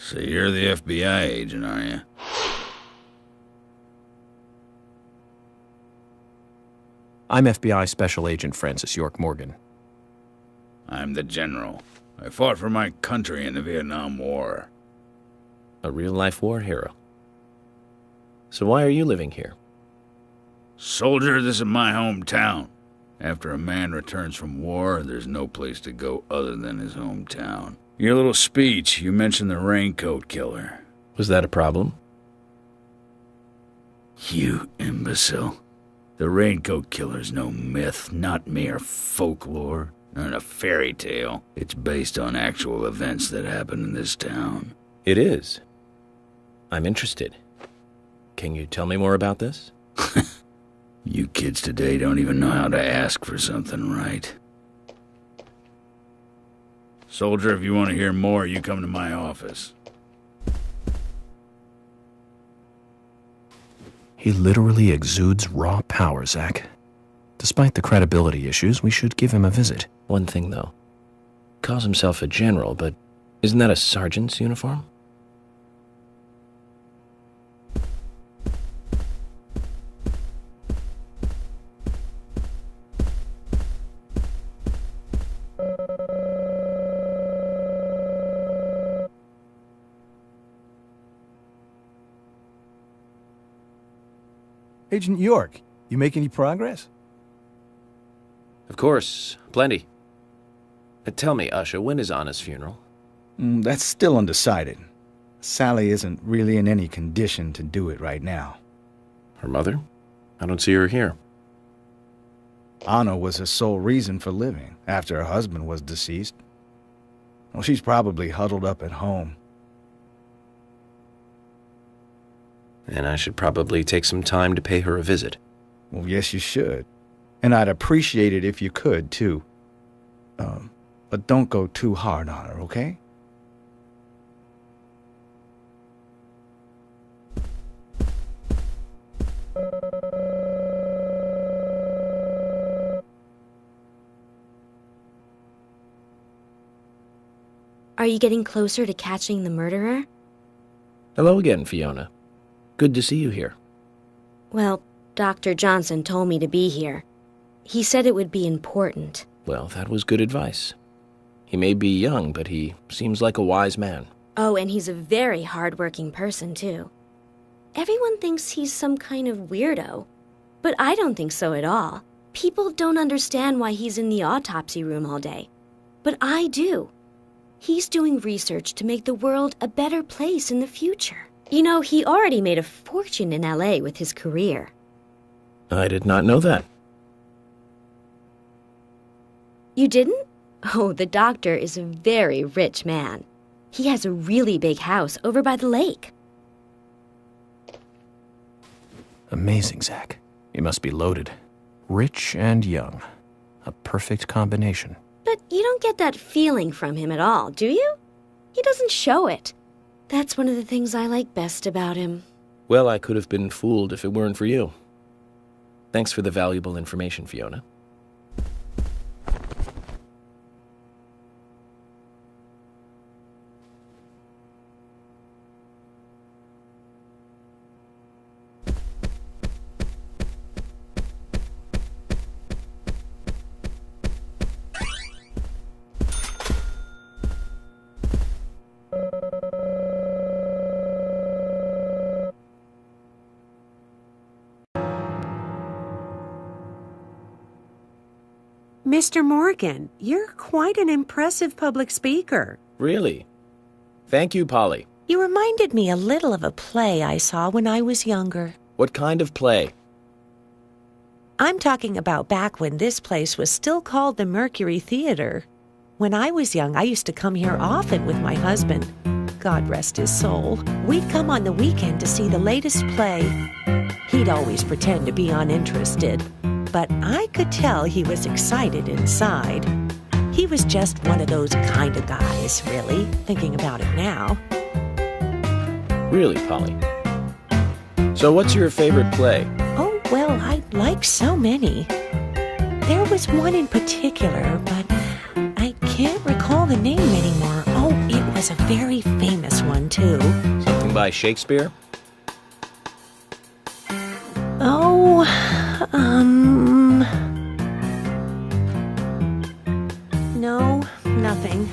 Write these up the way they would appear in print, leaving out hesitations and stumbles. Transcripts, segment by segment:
So you're the FBI agent, are you? I'm FBI Special Agent Francis York Morgan. I'm the general. I fought for my country in the Vietnam War. A real-life war hero. So why are you living here? Soldier, this is my hometown. After a man returns from war, there's no place to go other than his hometown. Your little speech, you mentioned the raincoat killer. Was that a problem? You imbecile. The raincoat killer's no myth, not mere folklore, not a fairy tale. It's based on actual events that happened in this town. It is. I'm interested. Can you tell me more about this? You kids today don't even know how to ask for something right. Soldier, if you want to hear more, you come to my office. He literally exudes raw power, Zach. Despite the credibility issues, we should give him a visit. One thing, though. Calls himself a general, but isn't that a sergeant's uniform? Agent York, you make any progress? Of course, plenty. Tell me, Usha, when is Anna's funeral? That's still undecided. Sally isn't really in any condition to do it right now. Her mother? I don't see her here. Anna was her sole reason for living after her husband was deceased. Well, she's probably huddled up at home. And I should probably take some time to pay her a visit. Well, yes, you should. And I'd appreciate it if you could, too. But don't go too hard on her, okay? Are you getting closer to catching the murderer? Hello again, Fiona. Good to see you here. Well, Dr. Johnson told me to be here. He said it would be important. Well, that was good advice. He may be young, but he seems like a wise man. Oh, and he's a very hard-working person, too. Everyone thinks he's some kind of weirdo, but I don't think so at all. People don't understand why he's in the autopsy room all day, but I do. He's doing research to make the world a better place in the future. You know, he already made a fortune in LA with his career. I did not know that. You didn't? Oh, the doctor is a very rich man. He has a really big house over by the lake. Amazing, Zach. He must be loaded. Rich and young. A perfect combination. But you don't get that feeling from him at all, do you? He doesn't show it. That's one of the things I like best about him. Well, I could have been fooled if it weren't for you. Thanks for the valuable information, Fiona. Mr. Morgan, you're quite an impressive public speaker. Really? Thank you, Polly. You reminded me a little of a play I saw when I was younger. What kind of play? I'm talking about back when this place was still called the Mercury Theater. When I was young, I used to come here often with my husband. God rest his soul. We'd come on the weekend to see the latest play. He'd always pretend to be uninterested, but I could tell he was excited inside. He was just one of those kind of guys, really, thinking about it now. Really, Polly? So what's your favorite play? Oh, well, I like so many. There was one in particular, but I can't recall the name anymore. Oh, it was was a very famous one, too. Something by Shakespeare? Oh, no, nothing.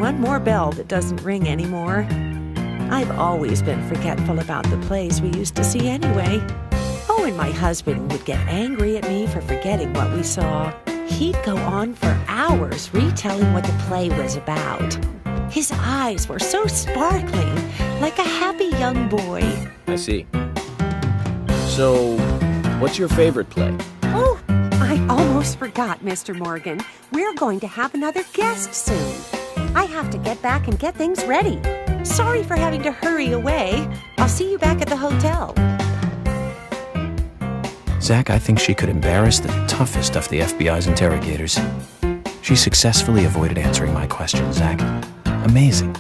One more bell that doesn't ring anymore. I've always been forgetful about the plays we used to see anyway. Oh, and my husband would get angry at me for forgetting what we saw. He'd go on for hours retelling what the play was about. His eyes were so sparkling, like a happy young boy. I see. So, what's your favorite play? Oh, I almost forgot, Mr. Morgan. We're going to have another guest soon. I have to get back and get things ready. Sorry for having to hurry away. I'll see you back at the hotel. Zach, I think she could embarrass the toughest of the FBI's interrogators. She successfully avoided answering my question, Zach. Amazing.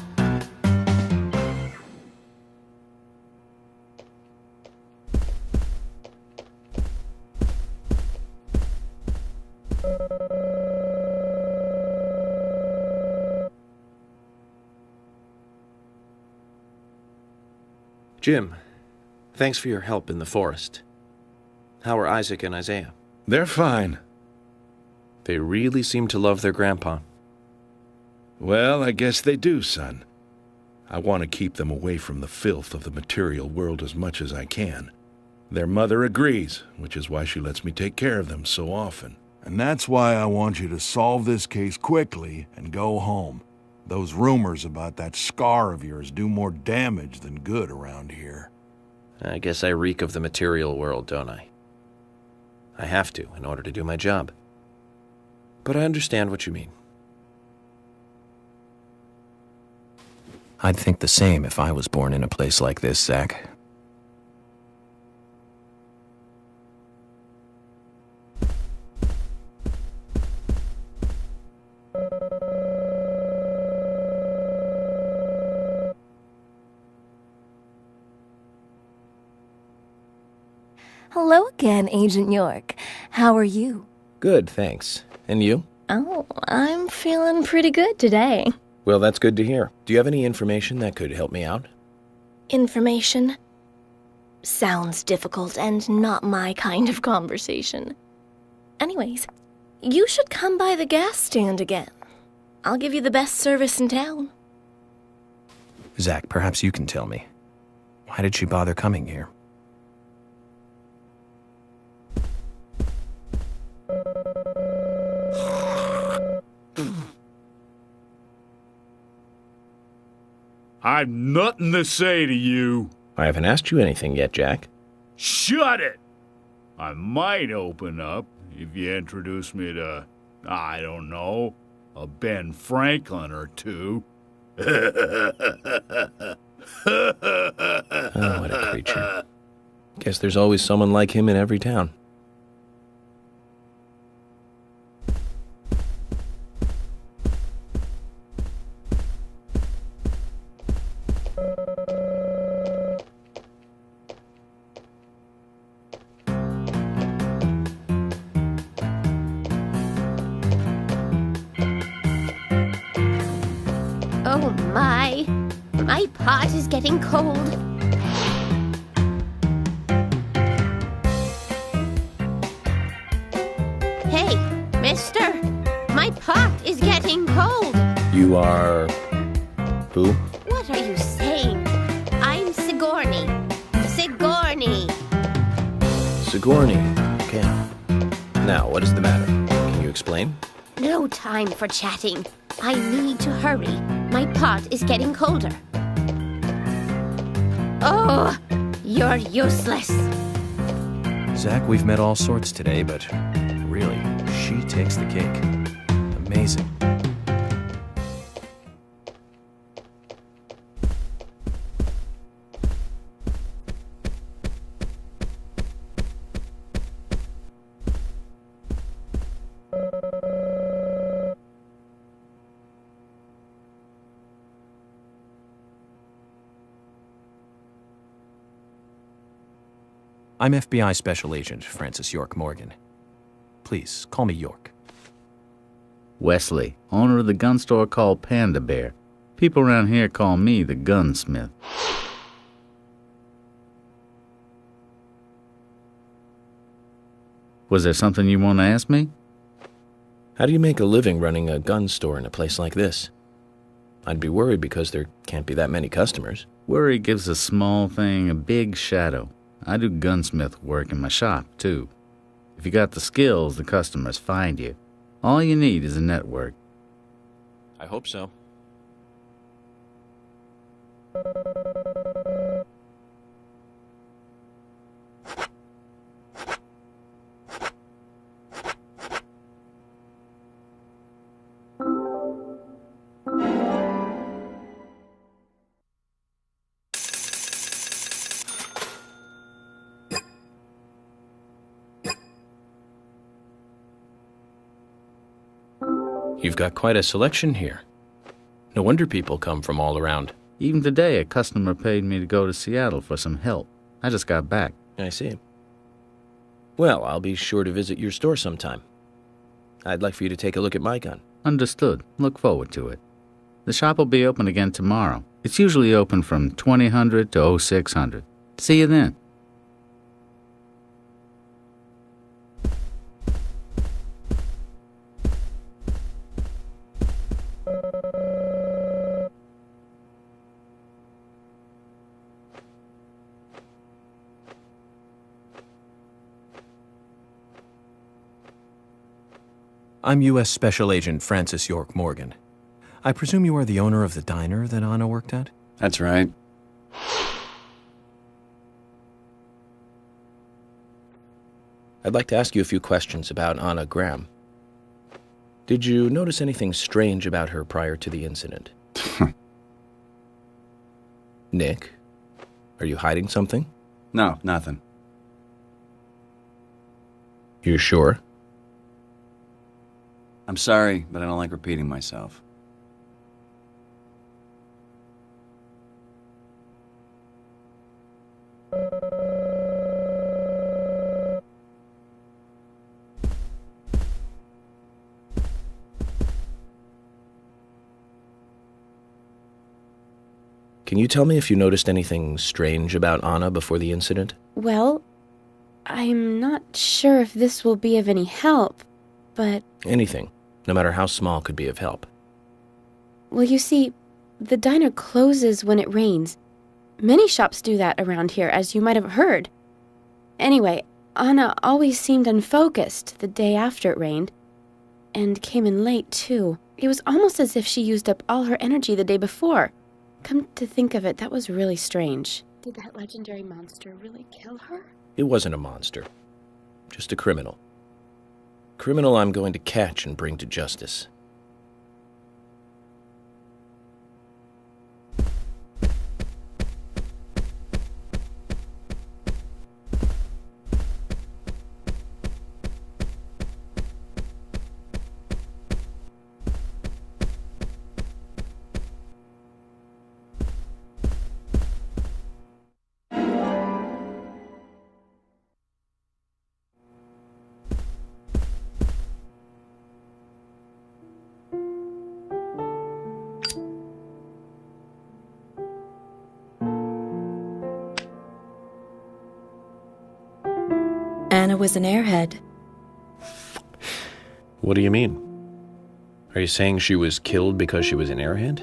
Jim, thanks for your help in the forest. How are Isaac and Isaiah? They're fine. They really seem to love their grandpa. Well, I guess they do, son. I want to keep them away from the filth of the material world as much as I can. Their mother agrees, which is why she lets me take care of them so often. And that's why I want you to solve this case quickly and go home. Those rumors about that scar of yours do more damage than good around here. I guess I reek of the material world, don't I? I have to, in order to do my job. But I understand what you mean. I'd think the same if I was born in a place like this, Zach. Hello again, Agent York. How are you? Good, thanks. And you? Oh, I'm feeling pretty good today. Well, that's good to hear. Do you have any information that could help me out? Information? Sounds difficult and not my kind of conversation. Anyways, you should come by the gas stand again. I'll give you the best service in town. Zach, perhaps you can tell me. Why did she bother coming here? I've nothing to say to you. I haven't asked you anything yet, Jack. Shut it! I might open up if you introduce me to, I don't know, a Ben Franklin or two. Oh, what a creature. Guess there's always someone like him in every town. Oh my pot is getting cold. Hey, mister, my pot is getting cold. You are... who? What are you saying? I'm Sigourney. Sigourney. Okay. Now, what is the matter? Can you explain? No time for chatting. I need to hurry. My pot is getting colder. Oh, you're useless. Zach, we've met all sorts today, but really, she takes the cake. Amazing. I'm FBI Special Agent Francis York Morgan. Please, call me York. Wesley, owner of the gun store called Panda Bear. People around here call me the gunsmith. Was there something you want to ask me? How do you make a living running a gun store in a place like this? I'd be worried because there can't be that many customers. Worry gives a small thing a big shadow. I do gunsmith work in my shop, too. If you got the skills, the customers find you. All you need is a network. I hope so. You've got quite a selection here. No wonder people come from all around. Even today, a customer paid me to go to Seattle for some help. I just got back. I see. Well, I'll be sure to visit your store sometime. I'd like for you to take a look at my gun. Understood. Look forward to it. The shop will be open again tomorrow. It's usually open from 2000 to 0600. See you then. I'm U.S. Special Agent Francis York Morgan. I presume you are the owner of the diner that Anna worked at? That's right. I'd like to ask you a few questions about Anna Graham. Did you notice anything strange about her prior to the incident? Nick, are you hiding something? No, nothing. You sure? I'm sorry, but I don't like repeating myself. Can you tell me if you noticed anything strange about Anna before the incident? Well, I'm not sure if this will be of any help, but... Anything, no matter how small, could be of help. Well, you see, the diner closes when it rains. Many shops do that around here, as you might have heard. Anyway, Anna always seemed unfocused the day after it rained, and came in late, too. It was almost as if she used up all her energy the day before. Come to think of it, that was really strange. Did that legendary monster really kill her? It wasn't a monster, just a criminal. Criminal I'm going to catch and bring to justice. Anna was an airhead. What do you mean? Are you saying she was killed because she was an airhead?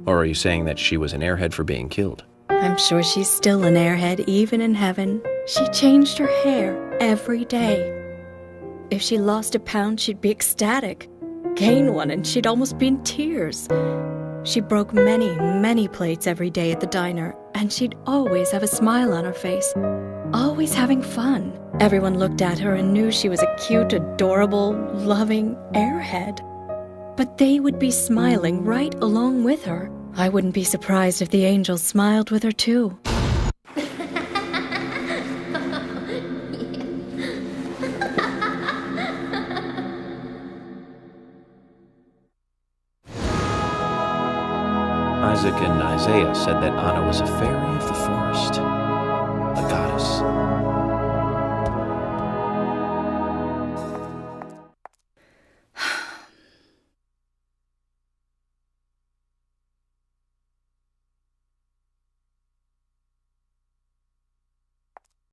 Or are you saying that she was an airhead for being killed? I'm sure she's still an airhead, even in heaven. She changed her hair every day. If she lost a pound, she'd be ecstatic. Gain one, and she'd almost be in tears. She broke many, many plates every day at the diner, and she'd always have a smile on her face. Always having fun. Everyone looked at her and knew she was a cute, adorable, loving airhead. But they would be smiling right along with her. I wouldn't be surprised if the angels smiled with her too. Isaac and Isaiah said that Anna was a fairy of the forest, a goddess.